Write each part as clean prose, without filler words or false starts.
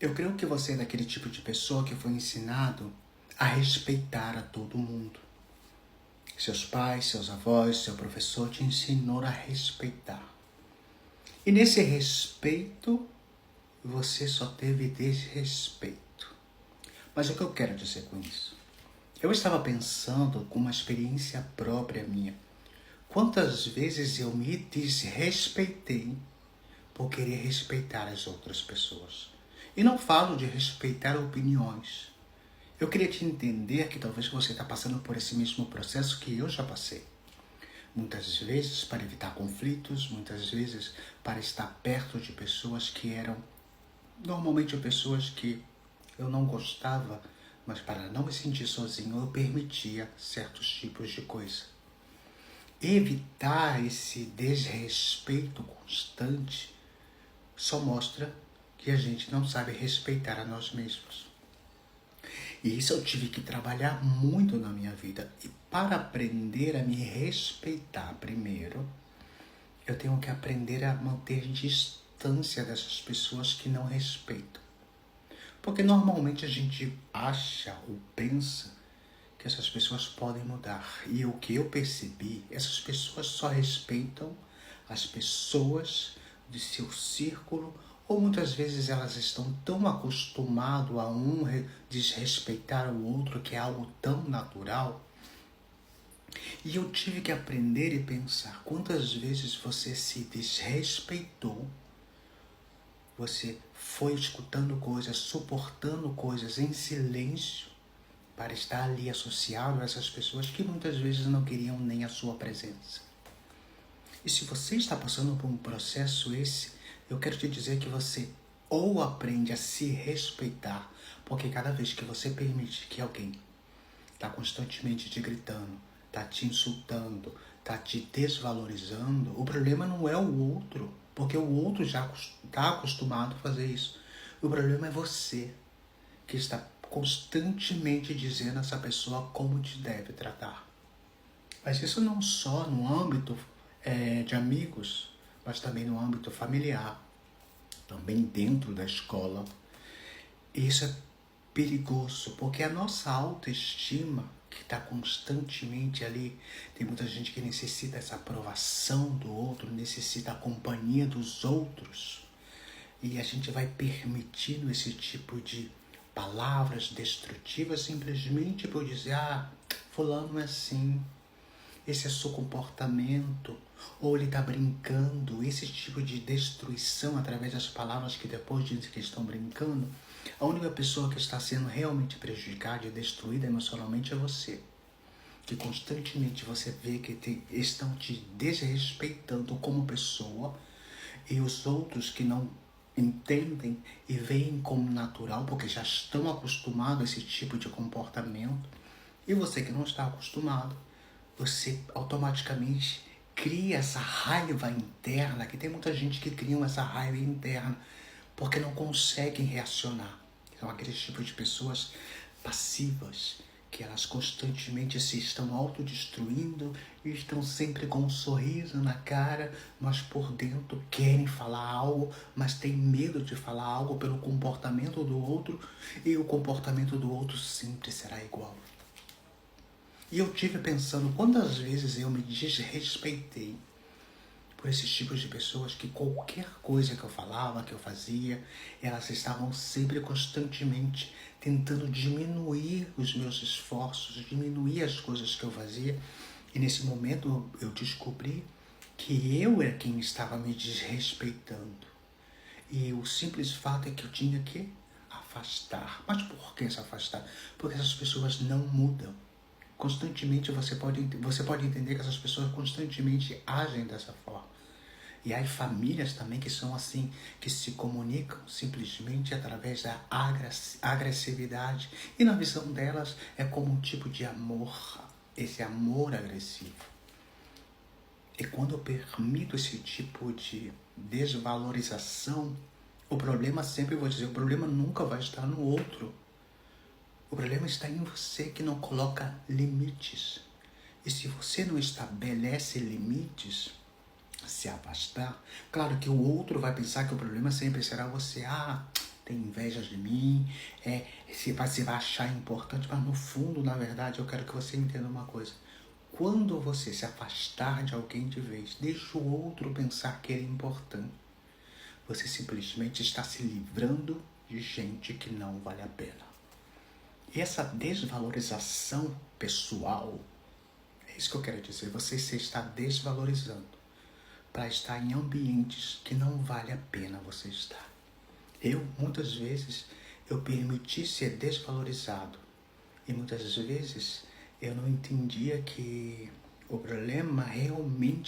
Eu creio que você é daquele tipo de pessoa que foi ensinado a respeitar a todo mundo. Seus pais, seus avós, seu professor te ensinou a respeitar. E nesse respeito, você só teve desrespeito. Mas o que eu quero dizer com isso? Eu estava pensando com uma experiência própria minha. Quantas vezes eu me desrespeitei por querer respeitar as outras pessoas? E não falo de respeitar opiniões. Eu queria te entender que talvez você está passando por esse mesmo processo que eu já passei. Muitas vezes para evitar conflitos, muitas vezes para estar perto de pessoas que eram normalmente pessoas que eu não gostava, mas para não me sentir sozinho eu permitia certos tipos de coisa. Evitar esse desrespeito constante só mostra que a gente não sabe respeitar a nós mesmos. E isso eu tive que trabalhar muito na minha vida. E para aprender a me respeitar primeiro, eu tenho que aprender a manter distância dessas pessoas que não respeitam. Porque normalmente a gente acha ou pensa que essas pessoas podem mudar. E o que eu percebi, essas pessoas só respeitam as pessoas de seu círculo, ou muitas vezes elas estão tão acostumadas a um desrespeitar o outro, que é algo tão natural. E eu tive que aprender e pensar quantas vezes você se desrespeitou, você foi escutando coisas, suportando coisas em silêncio, para estar ali associado a essas pessoas que muitas vezes não queriam nem a sua presença. E se você está passando por um processo eu quero te dizer que você ou aprende a se respeitar, porque cada vez que você permite que alguém está constantemente te gritando, está te insultando, está te desvalorizando, o problema não é o outro, porque o outro já está acostumado a fazer isso. O problema é você, que está constantemente dizendo a essa pessoa como te deve tratar. Mas isso não só no âmbito de amigos, mas também no âmbito familiar, também dentro da escola. E isso é perigoso, porque a nossa autoestima, que está constantemente ali, tem muita gente que necessita essa aprovação do outro, necessita a companhia dos outros, e a gente vai permitindo esse tipo de palavras destrutivas simplesmente por dizer, fulano é assim, esse é seu comportamento, ou ele está brincando, esse tipo de destruição através das palavras que depois dizem que estão brincando. A única pessoa que está sendo realmente prejudicada e destruída emocionalmente é você, que constantemente você vê que estão te desrespeitando como pessoa, e os outros que não entendem e veem como natural, porque já estão acostumados a esse tipo de comportamento, e você que não está acostumado, você automaticamente cria essa raiva interna, que tem muita gente que cria essa raiva interna porque não conseguem reacionar. São aqueles tipos de pessoas passivas, que elas constantemente se estão autodestruindo e estão sempre com um sorriso na cara, mas por dentro querem falar algo, mas têm medo de falar algo pelo comportamento do outro, e o comportamento do outro sempre será igual. E eu tive pensando quantas vezes eu me desrespeitei por esses tipos de pessoas que qualquer coisa que eu falava, que eu fazia, elas estavam sempre constantemente tentando diminuir os meus esforços, diminuir as coisas que eu fazia. E nesse momento eu descobri que eu era quem estava me desrespeitando. E o simples fato é que eu tinha que afastar. Mas por que se afastar? Porque essas pessoas não mudam. Constantemente você pode entender que essas pessoas constantemente agem dessa forma. E há famílias também que são assim, que se comunicam simplesmente através da agressividade. E na visão delas é como um tipo de amor, esse amor agressivo. E quando eu permito esse tipo de desvalorização, o problema sempre, vou dizer, o problema nunca vai estar no outro. O problema está em você que não coloca limites. E se você não estabelece limites, se afastar, claro que o outro vai pensar que o problema sempre será você. tem inveja de mim, você vai achar importante, mas no fundo, na verdade, eu quero que você entenda uma coisa. Quando você se afastar de alguém de vez, deixa o outro pensar que ele é importante. Você simplesmente está se livrando de gente que não vale a pena. E essa desvalorização pessoal, é isso que eu quero dizer, você se está desvalorizando para estar em ambientes que não vale a pena você estar. Muitas vezes, eu permiti ser desvalorizado. E muitas vezes, eu não entendia que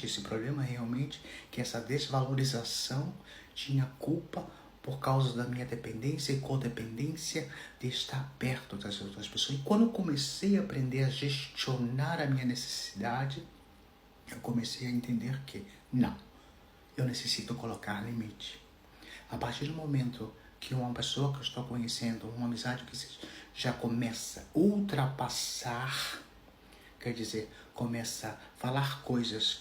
esse problema realmente, que essa desvalorização tinha culpa por causa da minha dependência e codependência de estar perto das outras pessoas. E quando eu comecei a aprender a gestionar a minha necessidade, eu comecei a entender que, não, eu necessito colocar limite. A partir do momento que uma pessoa que eu estou conhecendo, uma amizade que já começa a ultrapassar, quer dizer, começa a falar coisas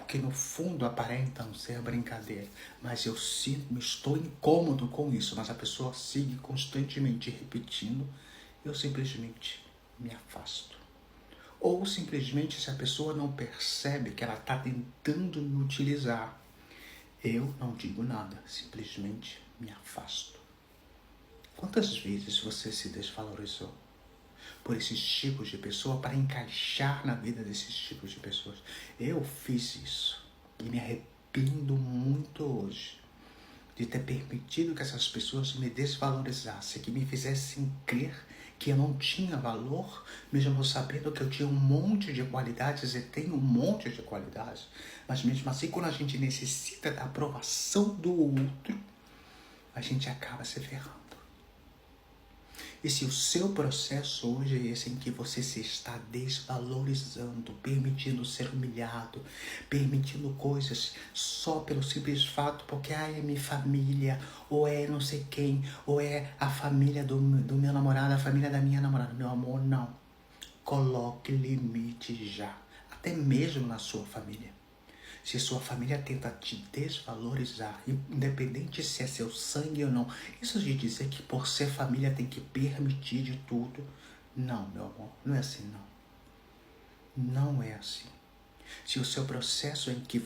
que no fundo aparentam ser brincadeira, mas eu estou incômodo com isso, mas a pessoa sigue constantemente repetindo, eu simplesmente me afasto. Ou simplesmente, se a pessoa não percebe que ela está tentando me utilizar, eu não digo nada, simplesmente me afasto. Quantas vezes você se desvalorizou por esses tipos de pessoa para encaixar na vida desses tipos de pessoas? Eu fiz isso e me arrependo muito hoje de ter permitido que essas pessoas me desvalorizassem, que me fizessem crer que eu não tinha valor, mesmo sabendo que eu tinha um monte de qualidades e tenho um monte de qualidades. Mas mesmo assim, quando a gente necessita da aprovação do outro, a gente acaba se ferrando. E se o seu processo hoje é esse em que você se está desvalorizando, permitindo ser humilhado, permitindo coisas só pelo simples fato, porque é minha família, ou é não sei quem, ou é a família do meu namorado, a família da minha namorada. Meu amor, não. Coloque limite já, até mesmo na sua família. Se sua família tenta te desvalorizar, independente se é seu sangue ou não, isso de dizer que por ser família tem que permitir de tudo. Não, meu amor, não é assim não. Não é assim. Se o seu processo é em que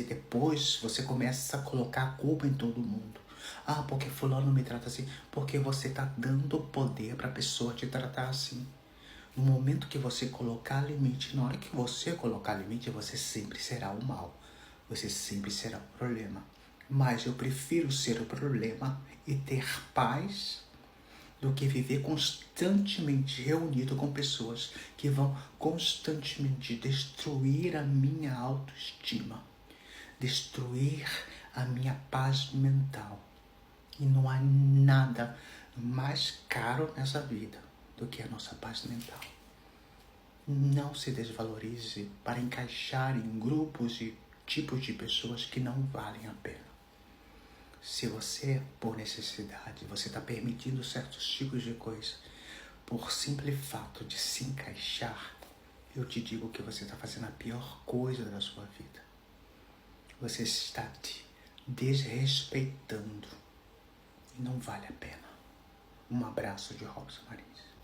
depois você começa a colocar a culpa em todo mundo. Porque fulano me trata assim. Porque você está dando poder para a pessoa te tratar assim. No momento que você colocar limite, na hora que você colocar limite, você sempre será o mal. Você sempre será o problema. Mas eu prefiro ser o problema e ter paz do que viver constantemente reunido com pessoas que vão constantemente destruir a minha autoestima, destruir a minha paz mental. E não há nada mais caro nessa vida do que a nossa paz mental. Não se desvalorize para encaixar em grupos e tipos de pessoas que não valem a pena. Se você, por necessidade, você está permitindo certos tipos de coisas por simples fato de se encaixar, eu te digo que você está fazendo a pior coisa da sua vida. Você está te desrespeitando e não vale a pena. Um abraço de Robson Marins.